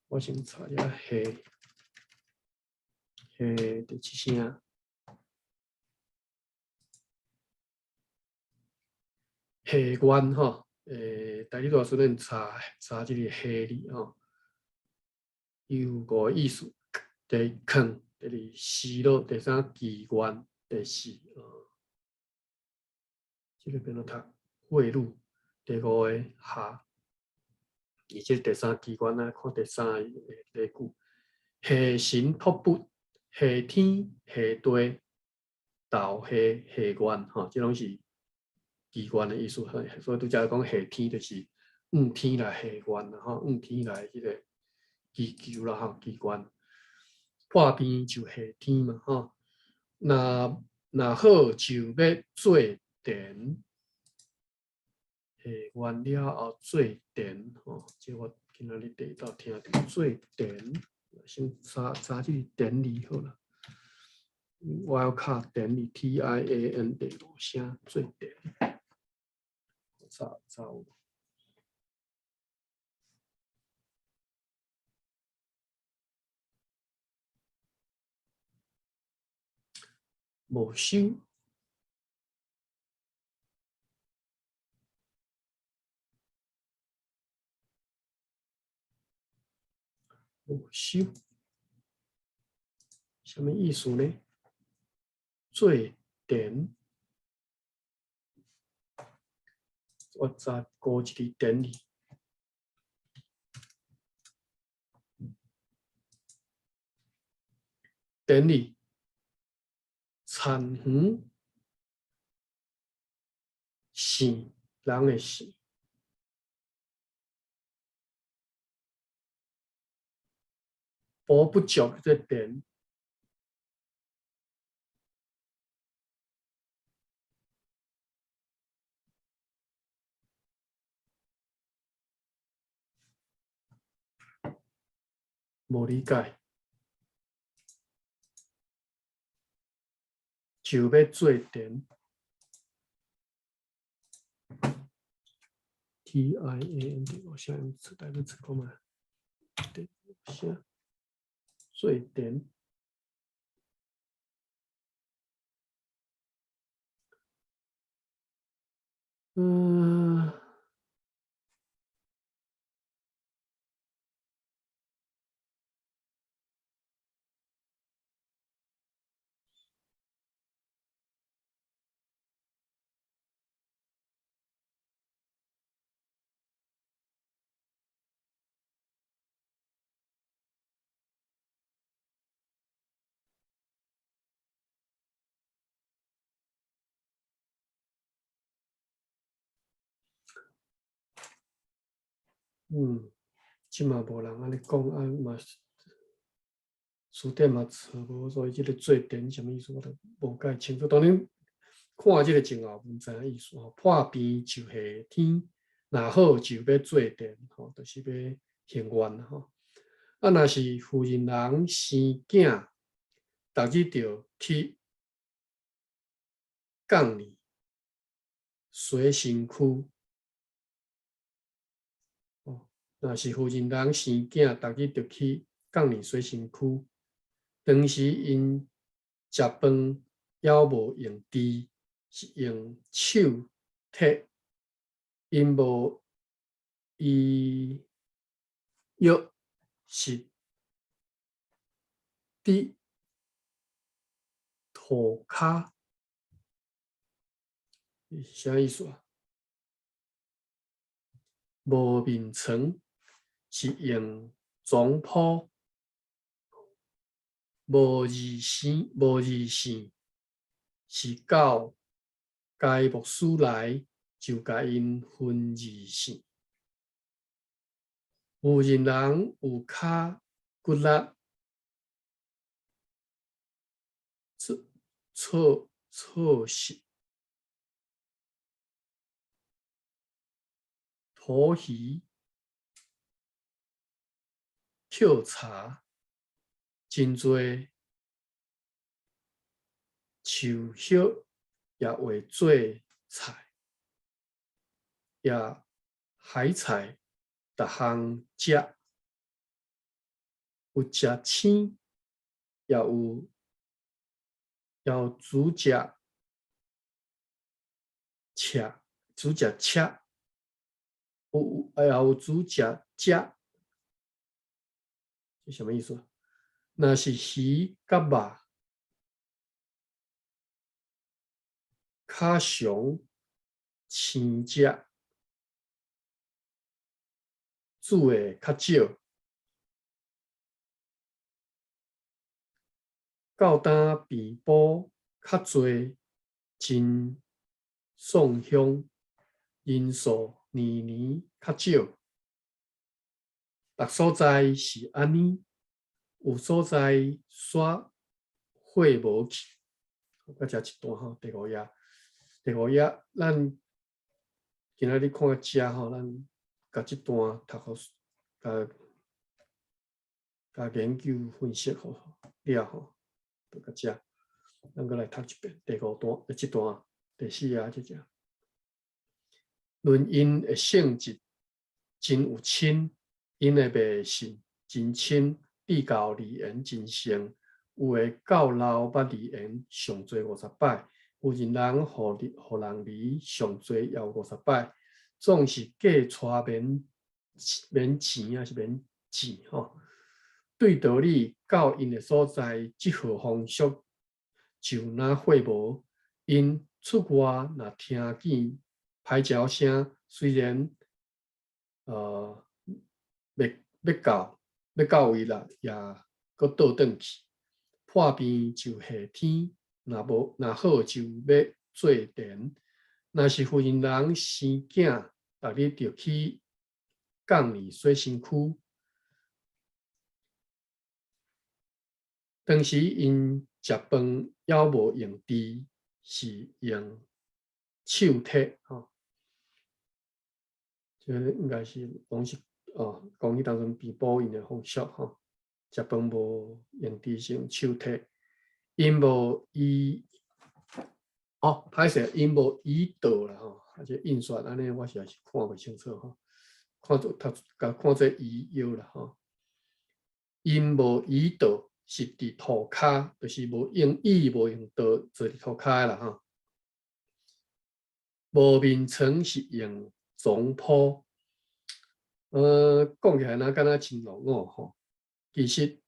我先查一下下第几声？下愿吼，台语大书恁查即个下字吼，有5个意思：第一坑，第二死落，第三祈愿，第四这个变做读贿赂，第5个下，而且第三祈愿啊，看第三个例句：下神托钵，下天下地，道下下愿吼，这拢是祈愿的意思。所以拄则讲下天就是天来下愿啦吼，天来迄个祈求啦吼，祈愿。破边就下天嘛吼，若好就要做田。下完了后做田吼，即我今仔日第一道听到做田，先查即个田字好啦。我要卡田字 TIAN 第5声做田，查有。无收，无收，什么意思呢？做田，我查过一个田字，田字，田园，姓人的姓。波不足这田，无理解，就要做田。TIAND， 我想用词代表词讲嘛，对，啥？最点。即嘛无人安尼讲，嘛书店嘛找无，所以即个做电什么意思我都无解清楚。当然，看即个前后文知影意思吼，破边就下天，若好就要做电吼，就是要行愿吼。若是妇人人生囝，逐日着去降里洗身躯。若是妇人人生囝，逐日着去降里洗身躯。当时因食饭还无用箸，是用手摕，因无衣药是伫涂骹，啥意思啊？无面床是用床铺，无二线是到该牧师来就甲因分二线。有人人有骹骨力，错实土鱼跳茶，真侪树叶也会做菜，也海菜逐项食，有食青，也有煮食赤，煮食赤，也有煮食食，是什么意思？若是鱼甲肉，较常生食，煮的较少。到当便补较侪，真送香，人数年年较少。逐所在是安尼，有所在煞过无去。到遮一段吼，第五页，咱今仔日看到遮吼，咱甲即段读好，甲研究分析好了吼。到到遮，咱过来读一遍第五段，即段第四页即只。论因的性质真有亲，因的卖信真亲，必教离言真诚。有的到老捌离言上侪50摆，有人互人离上侪也有50摆，总是假带免钱还是免钱吼？对道理到因的所在，即号风俗就若火无，因出外若听见歹鸟声，虽然要到位啦，也搁倒转去，破病就下天，若好就要做田。若是妇人人生囝，逐日着去降里洗身躯。当时因食饭还无用箸，是用手摕吼。这应该是拢是讲迄当阵便补因的方式吼。食饭无用箸，是用手摕。因无歹势，因无医道啦吼。啊，这印刷安尼我是看袂清楚吼，看做这医药啦吼。因无医道是伫涂骹，就是无用医无用道做伫涂骹啦吼。无眠床是用总铺，讲起来敢若真落伍吼。其实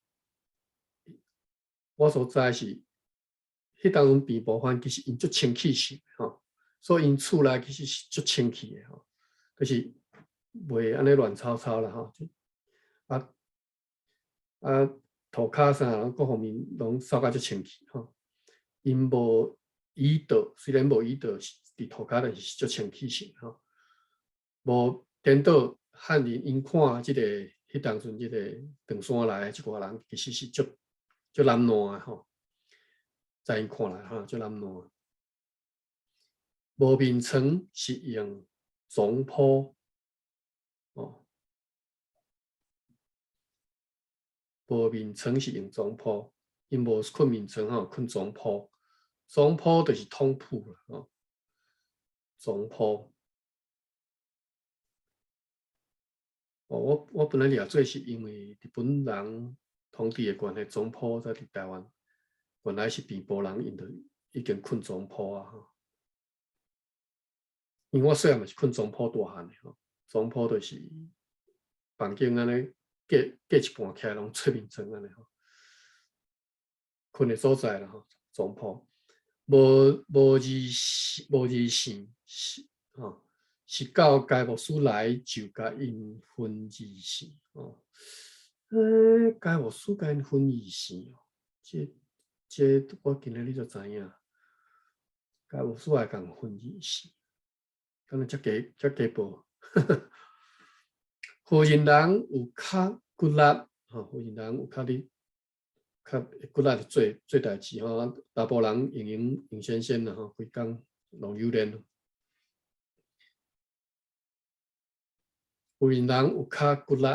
我所知是，迄当阵病部番其实因足清气性吼，所以因厝内其实是足清气的吼，就是袂安尼乱糟糟啦吼。涂骹啥各方面拢扫甲足清气吼。因无医道，虽然无医道，伫涂骹但是足清气性吼。无颠倒汉人因看即个迄当阵即个长山来即个人，其实是足难烂吼。在因看来哈，足难烂。无眠床是用总铺哦。无眠床是用总铺，因无困眠床吼，困总铺。总铺就是通铺啦吼。总铺。我本来了解是因为日本人统治的关系，总铺在伫台湾，原来是平埔人因着已经困总铺啊吼。因为我细汉嘛是困总铺大汉的吼，总铺就是房间安尼隔一半起来拢做眠床安尼吼，困的所在啦吼，总铺。无字性吼，是到该务书来就甲因分字性哦。该务书甲因分字性哦，这我今日你就知影，该务书来共分字性。敢若遮加步，河人人有较骨力，吼，河人人有较哩较骨力做代志吼。大部人用先生啦吼，规工弄有练。河人人有较骨力，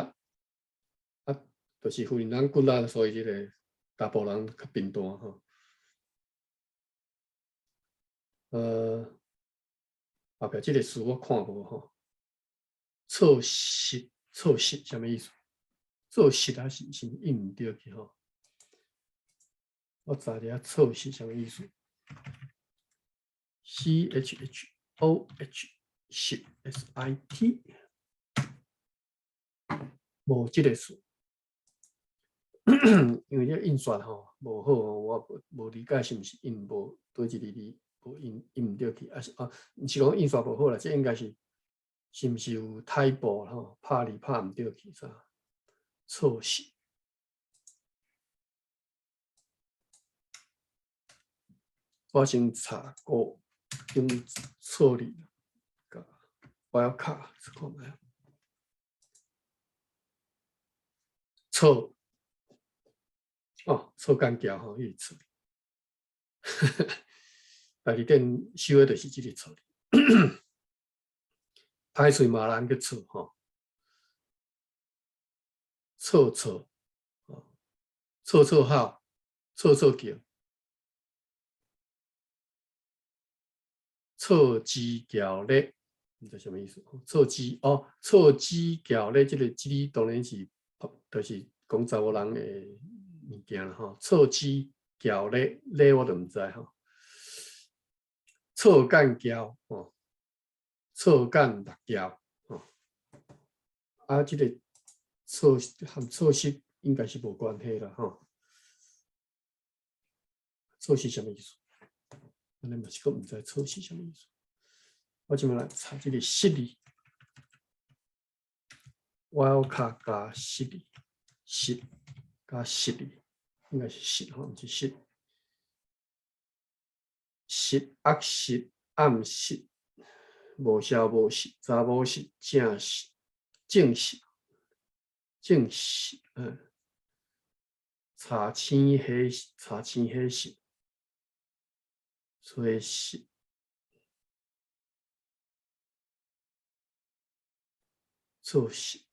就是河人人骨力，所以即个大部人较贫惰吼。后壁即个词我看无吼。错失什么意思？错失还是印唔对去吼？我查一下错失什么意思 ？CHHOH SIT 无即个词，因为这印刷吼无好，我无理解是毋是印无对一个字无印唔对去，是毋是讲印刷无好啦，这应该是毋是有太薄吼，拍字拍唔对去啥？错失。我先查过用错字，我要卡看卖。错错干胶吼，伊错。台字典收的就是即个错字，歹喙嘛人叫错吼，错错好，错叫，错枝桥咧，你知什么意思？错枝桥咧，这个字当然是就是讲查某人的物件啦吼。错枝桥咧，咧我就毋知吼。错干胶哦，错干六胶哦。这个错和错失应该是无关系啦吼。错失什么意思？我嘛是个毋知错失什么意思。我即摆来查这个失字，我要卡加失字，失加失字，应该是失吼，毋是失。失恶失暗失，无消无息，查某失正失，正失，查青黑失，查青黑失，吹失，做失，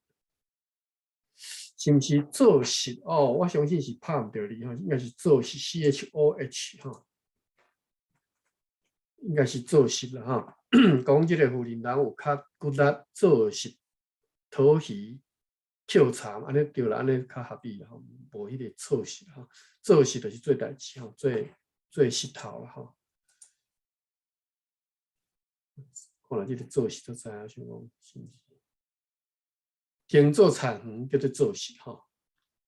是毋是做失？我相信是拍毋着字吼，应该是做失 CHOH 吼。应该是做事啦哈。讲即个富人人有较骨力做事、讨鱼、捡茶，安尼对啦，安尼较合理啦，无迄个做事哈。做事就是做代志吼，做石头啦吼。看来即个做事就知影，想讲是毋是？耕作产园叫做做事吼，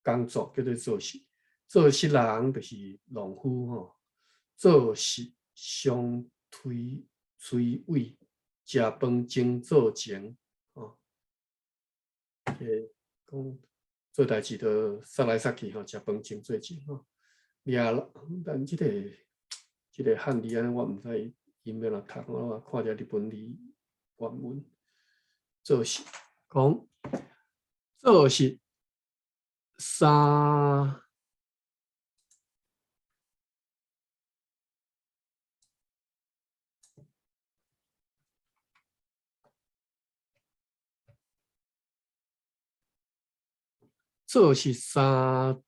工作叫做做事。做事人就是农夫吼，做事上推诿，食饭前做前吼。讲做代志都杀来杀去吼，食饭前做前吼。但即个汉字安尼，我毋知因要哪读，我看着日本字原文，做事讲做事三。做是三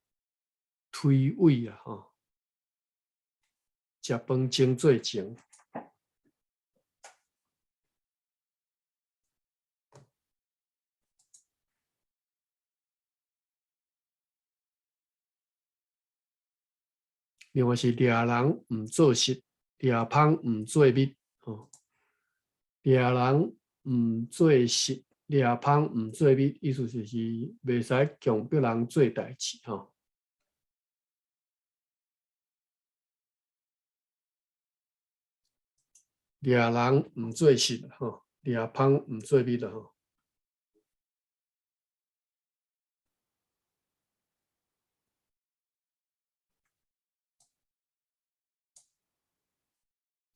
推诿啊吼，食饭前做前。另外是掠人毋做事，掠芳毋做蜜吼。掠人毋做事，掠芳毋做蜜，意思就是袂使强迫人做代志吼。掠人毋做事吼，掠芳毋做蜜的吼。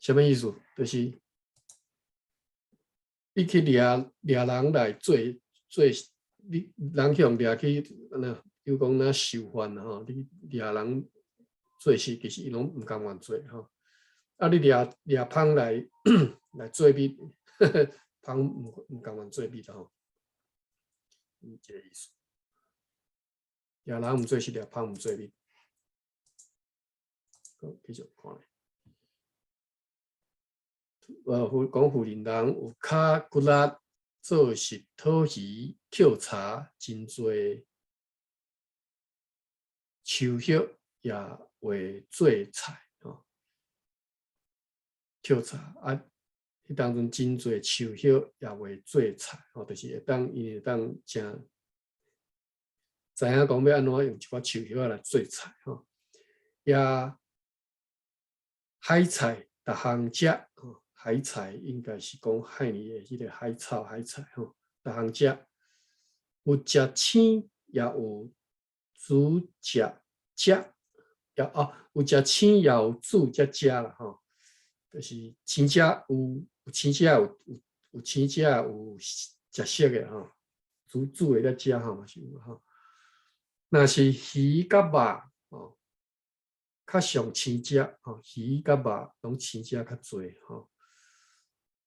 什么意思？就是你去掠人来做，你人向掠去，比如讲那受犯吼，你掠人做事，其实伊拢毋甘愿做吼。啊，你掠芳来来做蜜，芳毋甘愿做蜜的吼，这个意思。掠人毋做事，掠芳毋做蜜。好，继续看。讲富人人有较骨力做事、讨鱼、捡茶，真侪树叶也会做菜吼。捡茶啊，迄当中真侪树叶也会做菜吼，就是会当伊会当正知影讲要安怎用一寡树叶来做菜吼。也海菜逐项食吼。海菜应该是讲海里的迄个海草、海菜吼，逐项食，有食青也有煮食，有食青也有煮才食啦吼。就是青食有青食有青食有食熟的吼，煮的才食吼嘛是有吼。若是鱼甲肉吼，较上青食吼，鱼甲肉拢青食较侪吼。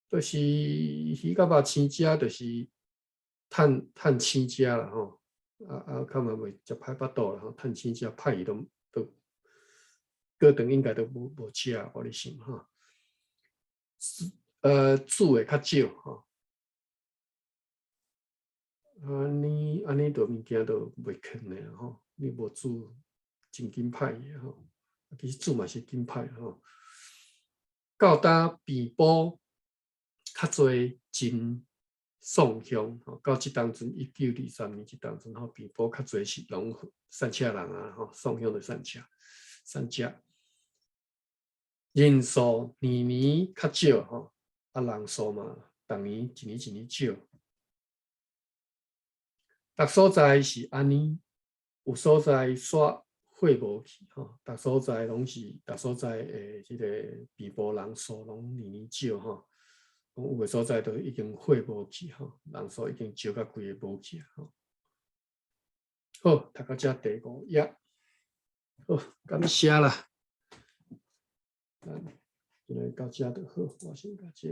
就是鱼甲肉青食，就是趁青食啦吼，较嘛袂食歹腹肚啦吼，趁青食歹伊都过长应该都无食，我咧想吼。煮诶较少吼，安尼着物件都袂空诶吼，你无煮真紧歹诶吼，其实煮嘛是紧歹吼。到呾变补较侪真宋乡吼，到即当阵1923年即当阵吼，变补较侪是拢散车人啊吼，宋乡的散车。人数年年较少吼，啊人数嘛，逐年一年少。逐所在是安尼，有所在煞火无去吼，逐所在拢是逐所在诶，即个变补人数拢年年少吼。有诶所在都已经火无去吼，人数已经少到规个无去吼。好，读到这第5页，好，感谢啦。今日到这就好，我先甲这。